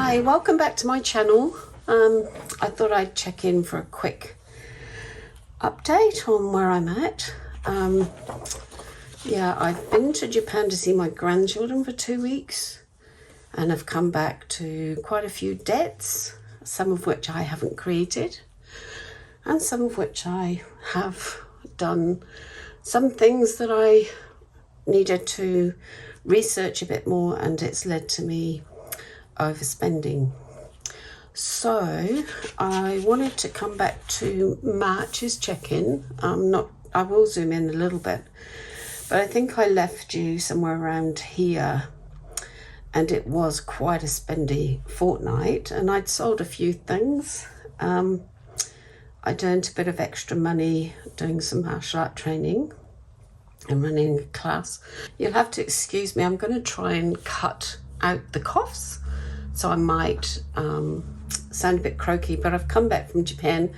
Hi, welcome back to my channel. I thought I'd check in for a quick update on where I'm at. Yeah, I've been to Japan to see my grandchildren for 2 weeks and have come back to quite a few debts, some of which I haven't created and some of which I have done some things that I needed to research a bit more, and it's led to me overspending. So I wanted to come back to March's check-in. I will zoom in a little bit, but I think I left you somewhere around here, and it was quite a spendy fortnight, and I'd sold a few things. I'd earned a bit of extra money doing some martial art training and running a class. You'll have to excuse me, I'm going to try and cut out the coughs, so I might sound a bit croaky, but I've come back from Japan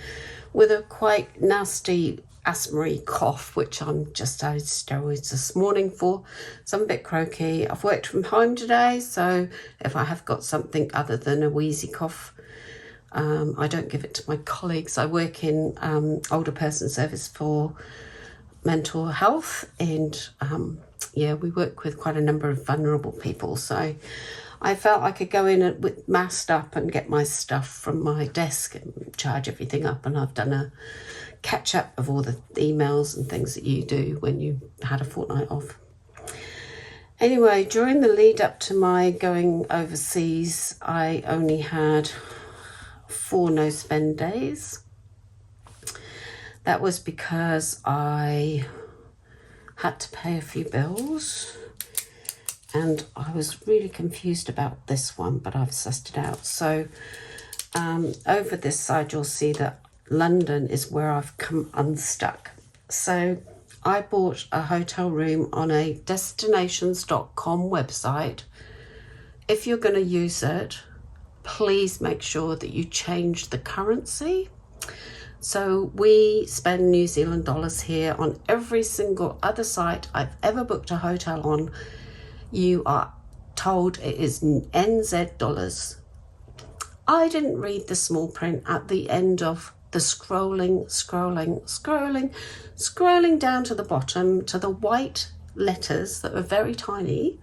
with a quite nasty asthma cough, which I'm just out of steroids this morning for, so I'm a bit croaky. I've worked from home today, so if I have got something other than a wheezy cough, I don't give it to my colleagues. I work in older person service for mental health, and yeah, we work with quite a number of vulnerable people, so I felt I could go in with masked up and get my stuff from my desk and charge everything up, and I've done a catch up of all the emails and things that you do when you had a fortnight off. Anyway, during the lead up to my going overseas, I only had 4 no spend days. That was because I had to pay a few bills, and I was really confused about this one, but I've sussed it out. So over this side, you'll see that London is where I've come unstuck. So I bought a hotel room on a destinations.com website. If you're going to use it, please make sure that you change the currency. So we spend New Zealand dollars here. On every single other site I've ever booked a hotel on, you are told it is NZ dollars. I didn't read the small print at the end of the scrolling down to the bottom to the white letters that were very tiny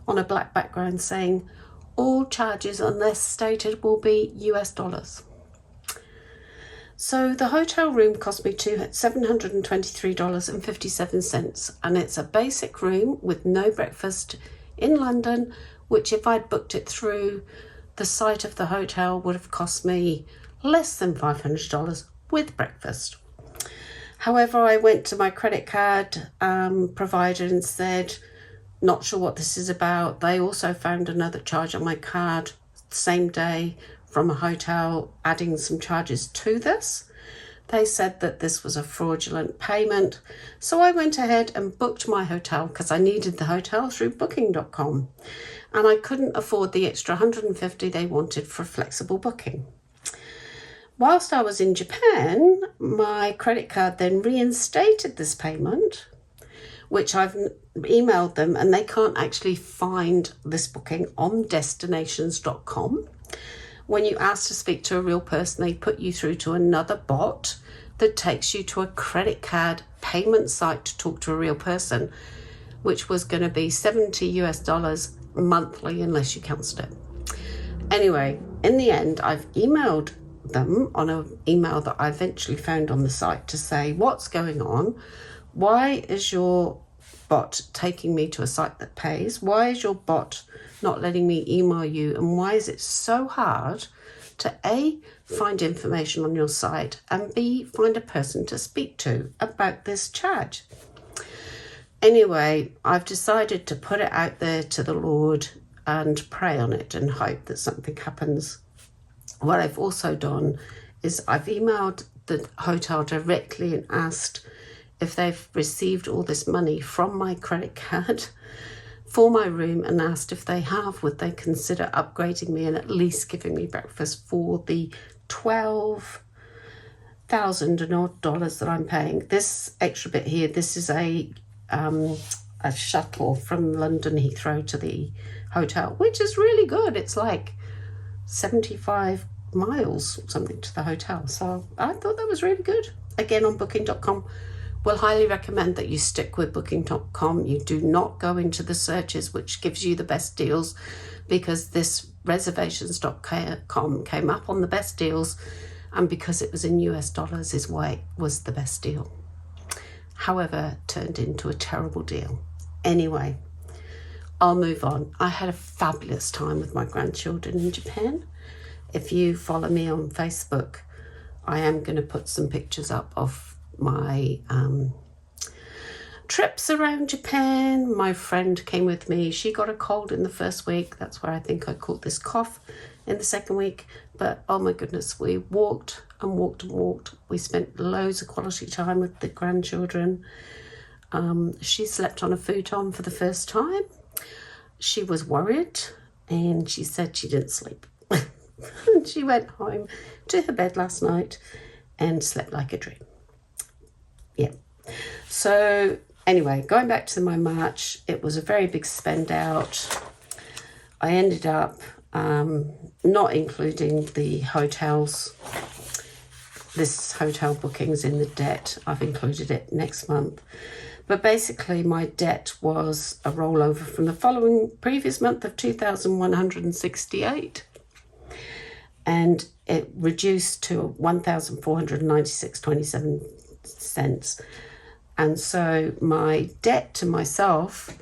on a black background saying all charges unless stated will be US dollars. So the hotel room cost me $723.57, and it's a basic room with no breakfast in London, which if I'd booked it through the site of the hotel would have cost me less than $500 with breakfast. However, I went to my credit card provider and said, not sure what this is about. They also found another charge on my card same day from a hotel, adding some charges to this. They said that this was a fraudulent payment. So I went ahead and booked my hotel because I needed the hotel through booking.com, and I couldn't afford the extra $150 they wanted for flexible booking. Whilst I was in Japan, my credit card then reinstated this payment, which I've emailed them, and they can't actually find this booking on destinations.com. When you ask to speak to a real person, they put you through to another bot that takes you to a credit card payment site to talk to a real person, which was going to be $70 US monthly unless you cancelled it. Anyway, in the end, I've emailed them on an email that I eventually found on the site to say, what's going on? Why is your bot taking me to a site that pays? Why is your bot not letting me email you? And why is it so hard to A, find information on your site, and B, find a person to speak to about this charge? Anyway, I've decided to put it out there to the Lord and pray on it and hope that something happens. What I've also done is I've emailed the hotel directly and asked if they've received all this money from my credit card for my room, and asked if they have, would they consider upgrading me and at least giving me breakfast for the $12,000 and odd dollars that I'm paying. This extra bit here, this is a shuttle from London Heathrow to the hotel, which is really good. It's like 75 miles or something to the hotel. So I thought that was really good. Again, on booking.com. We'll highly recommend that you stick with booking.com. You do not go into the searches, which gives you the best deals, because this reservations.com came up on the best deals, and because it was in US dollars is why it was the best deal. However, it turned into a terrible deal. Anyway, I'll move on. I had a fabulous time with my grandchildren in Japan. If you follow me on Facebook, I am going to put some pictures up of my trips around Japan. My friend came with me. She got a cold in the first week. That's where I think I caught this cough in the second week. But oh my goodness, we walked and walked and walked. We spent loads of quality time with the grandchildren. She slept on a futon for the first time. She was worried and she said she didn't sleep. And she went home to her bed last night and slept like a dream. Yeah. So anyway, going back to my March, it was a very big spend out. I ended up not including the hotels. This hotel booking's in the debt. I've included it next month. But basically my debt was a rollover from the previous month of 2,168. And it reduced to 1,496.27. And so my debt to myself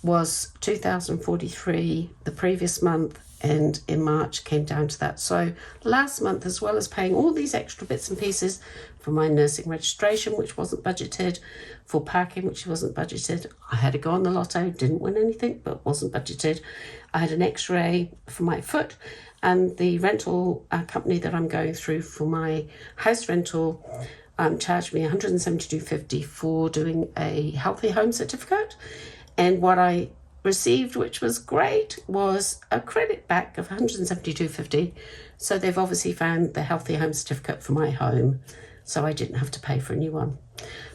was 2,043 the previous month, and in March came down to that. So last month, as well as paying all these extra bits and pieces for my nursing registration, which wasn't budgeted, for parking, which wasn't budgeted, I had to go on the lotto, didn't win anything, but wasn't budgeted. I had an x-ray for my foot, and the rental company that I'm going through for my house rental charged me $172.50 for doing a healthy home certificate. And what I received, which was great, was a credit back of $172.50. So they've obviously found the healthy home certificate for my home, so I didn't have to pay for a new one.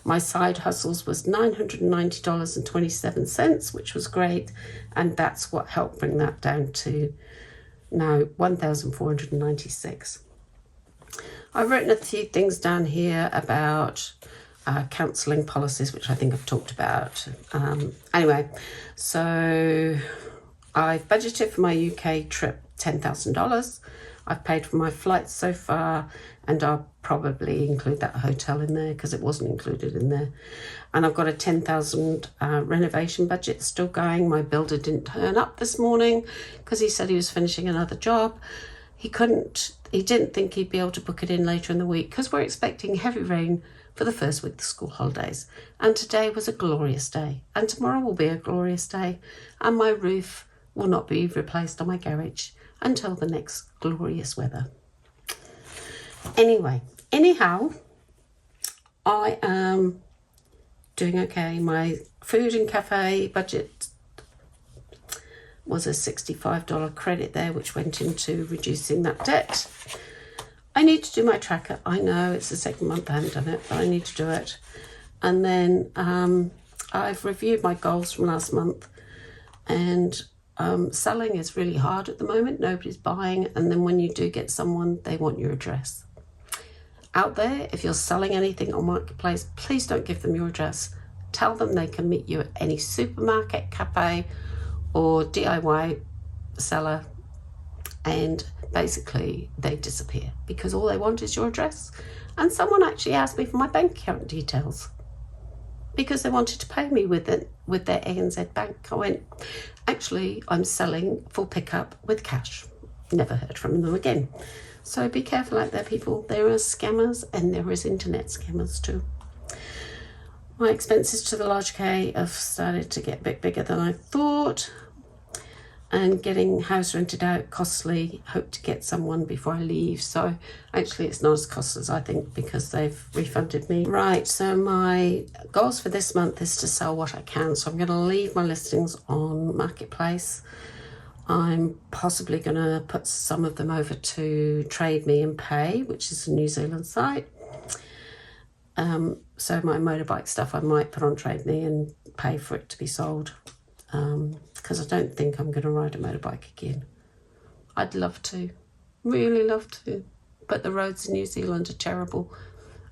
My side hustles was $990.27, which was great, and that's what helped bring that down to now 1,496. I've written a few things down here about counselling policies, which I think I've talked about. Anyway, so I've budgeted for my UK trip $10,000. I've paid for my flights so far, and I'll probably include that hotel in there because it wasn't included in there. And I've got a 10,000 renovation budget still going. My builder didn't turn up this morning because he said he was finishing another job. He didn't think he'd be able to book it in later in the week because we're expecting heavy rain for the first week of the school holidays. And today was a glorious day, and tomorrow will be a glorious day, and my roof will not be replaced on my garage until the next glorious weather. Anyhow, I am doing okay. My food and cafe budget was a $65 credit there, which went into reducing that debt. I need to do my tracker. I know it's the second month I haven't done it, but I need to do it. And then I've reviewed my goals from last month, and selling is really hard at the moment. Nobody's buying, and then when you do get someone, they want your address. Out there, if you're selling anything on Marketplace, please don't give them your address. Tell them they can meet you at any supermarket, cafe, or DIY seller, and basically they disappear because all they want is your address. And someone actually asked me for my bank account details because they wanted to pay me with their ANZ bank. I went, actually, I'm selling for pickup with cash. Never heard from them again. So be careful out there, people. There are scammers, and there is internet scammers too. My expenses to the large K have started to get a bit bigger than I thought. And getting house rented out, costly. Hope to get someone before I leave. So actually it's not as costly as I think because they've refunded me. Right, so my goals for this month is to sell what I can. So I'm going to leave my listings on Marketplace. I'm possibly going to put some of them over to Trade Me and Pay, which is a New Zealand site. So my motorbike stuff I might put on Trade Me and pay for it to be sold. Because I don't think I'm going to ride a motorbike again. I'd love to, Really love to. But the roads in New Zealand are terrible,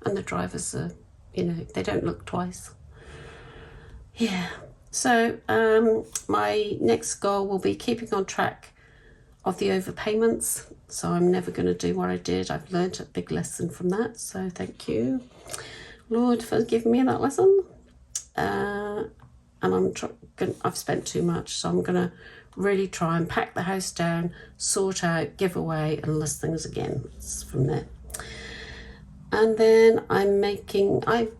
and the drivers are, you know, they don't look twice. Yeah. So my next goal will be keeping on track of the overpayments. So I'm never going to do what I did. I've learned a big lesson from that. So thank you, Lord, for giving me that lesson. And I've spent too much, so I'm going to really try and pack the house down, sort out, give away, and list things again. It's from there. And then I've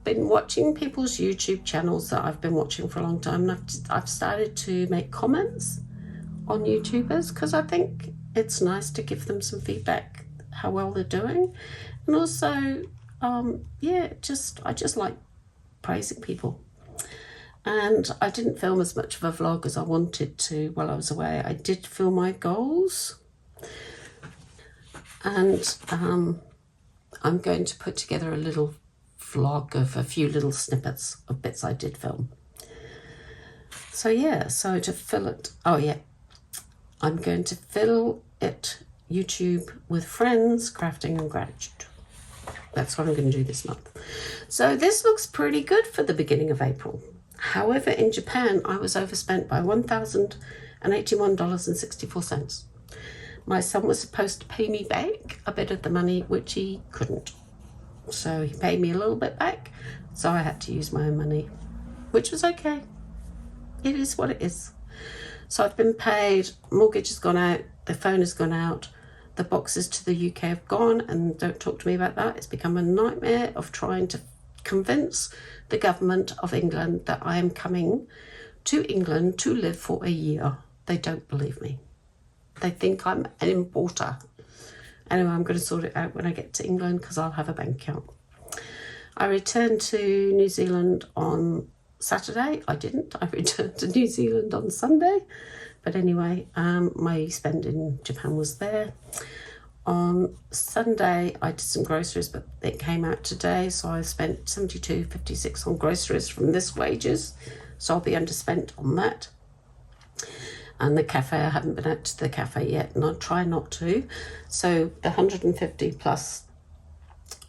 been watching people's YouTube channels that I've been watching for a long time, and I've started to make comments on YouTubers because I think it's nice to give them some feedback, how well they're doing. And also, I just like praising people. And I didn't film as much of a vlog as I wanted to while I was away. I did film my goals. And I'm going to put together a little vlog of a few little snippets of bits I did film. So yeah, so to fill it, I'm going to fill it YouTube with friends, crafting and gratitude. That's what I'm going to do this month. So this looks pretty good for the beginning of April. However, in Japan, I was overspent by $1,081.64. My son was supposed to pay me back a bit of the money, which he couldn't. So he paid me a little bit back, so I had to use my own money, which was okay. It is what it is. So I've been paid, mortgage has gone out, the phone has gone out, the boxes to the UK have gone, and don't talk to me about that. It's become a nightmare of trying to convince the government of England that I am coming to England to live for a year. They don't believe me. They think I'm an importer. Anyway, I'm going to sort it out when I get to England because I'll have a bank account. I returned to New Zealand on Saturday. I didn't. I returned to New Zealand on Sunday. But anyway, my spend in Japan was there. On Sunday, I did some groceries, but it came out today. So I spent $72.56 on groceries from this wages. So I'll be underspent on that. And the cafe, I haven't been out to the cafe yet, and I'll try not to. So the $150 plus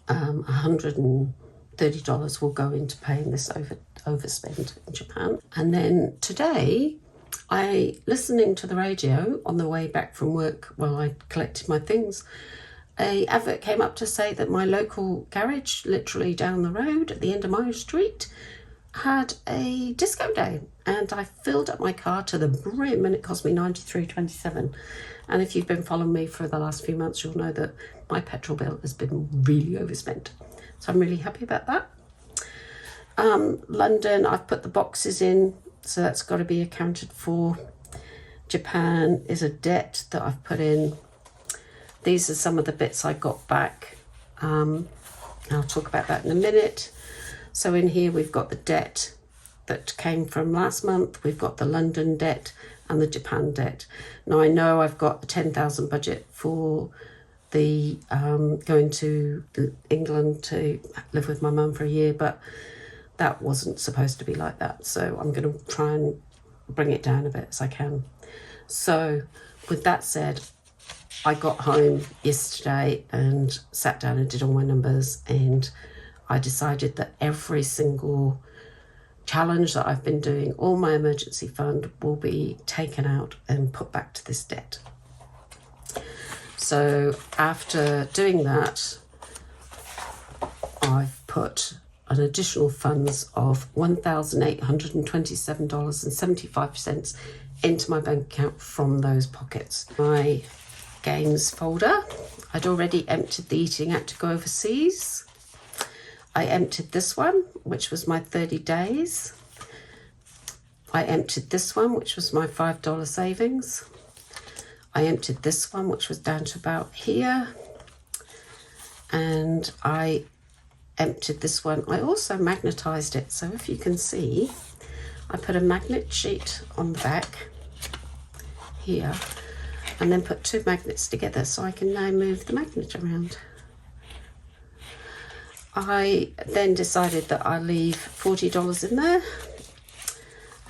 $130 will go into paying this overspend in Japan. And then today, listening to the radio on the way back from work while I collected my things, a advert came up to say that my local garage, literally down the road at the end of my street, had a disco day, and I filled up my car to the brim, and it cost me $93.27. And if you've been following me for the last few months, you'll know that my petrol bill has been really overspent. So I'm really happy about that. London, I've put the boxes in, so that's got to be accounted for. Japan is a debt that I've put in. These are some of the bits I got back. I'll talk about that in a minute. So in here we've got the debt that came from last month. We've got the London debt and the Japan debt. Now I know I've got a 10,000 budget for the going to England to live with my mum for a year, but that wasn't supposed to be like that. So I'm going to try and bring it down a bit as I can. So with that said, I got home yesterday and sat down and did all my numbers, and I decided that every single challenge that I've been doing, all my emergency fund will be taken out and put back to this debt. So after doing that, I've put an additional funds of $1,827.75 into my bank account from those pockets. My games folder, I'd already emptied the eating out to go overseas. I emptied this one, which was my 30 days. I emptied this one, which was my $5 savings. I emptied this one, which was down to about here. And I emptied this one. I also magnetized it. So if you can see, I put a magnet sheet on the back here and then put two magnets together so I can now move the magnet around. I then decided that I'll leave $40 in there,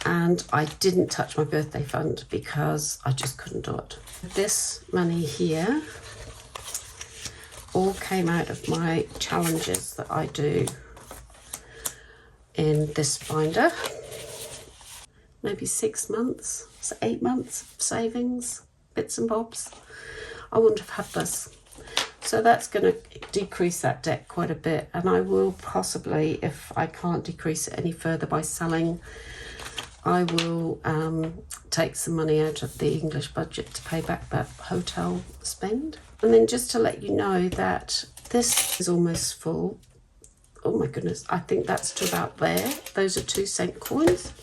and I didn't touch my birthday fund because I just couldn't do it. This money here all came out of my challenges that I do in this binder. Maybe 6 months, so 8 months of savings, bits and bobs. I wouldn't have had this. So that's going to decrease that debt quite a bit, and I will possibly, if I can't decrease it any further by selling, I will take some money out of the English budget to pay back that hotel spend. And then just to let you know that this is almost full. Oh my goodness, I think that's to about there. Those are 2-cent coins.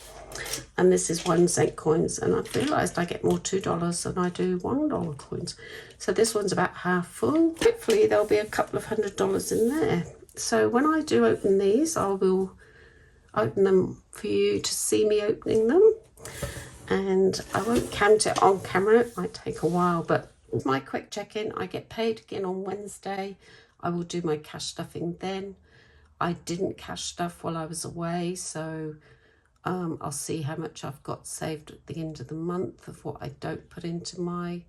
And this is 1-cent coins, and I've realised I get more $2 than I do $1 coins. So this one's about half full. Hopefully there'll be a couple of $100 in there. So when I do open these, I will open them for you to see me opening them. And I won't count it on camera, it might take a while, but it's my quick check-in. I get paid again on Wednesday. I will do my cash stuffing then. I didn't cash stuff while I was away, so I'll see how much I've got saved at the end of the month of what I don't put into my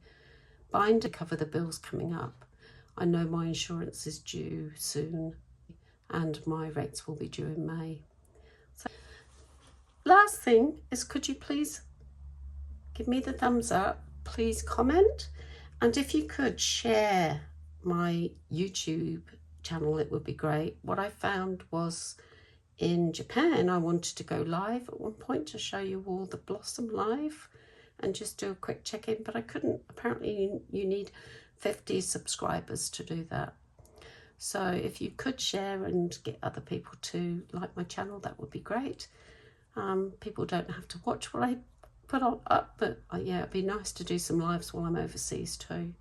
binder to cover the bills coming up. I know my insurance is due soon and my rates will be due in May. So, last thing is, could you please give me the thumbs up, please comment, and if you could share my YouTube channel, it would be great. What I found was, in Japan, I wanted to go live at one point to show you all the blossom live and just do a quick check-in, but I couldn't. Apparently you need 50 subscribers to do that. So if you could share and get other people to like my channel, that would be great. People don't have to watch what I put up, but yeah, it'd be nice to do some lives while I'm overseas too.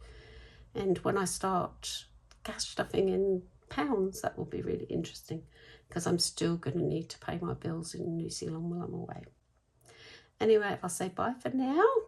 And when I start cash stuffing in pounds, that will be really interesting, because I'm still going to need to pay my bills in New Zealand while I'm away. Anyway, I'll say bye for now.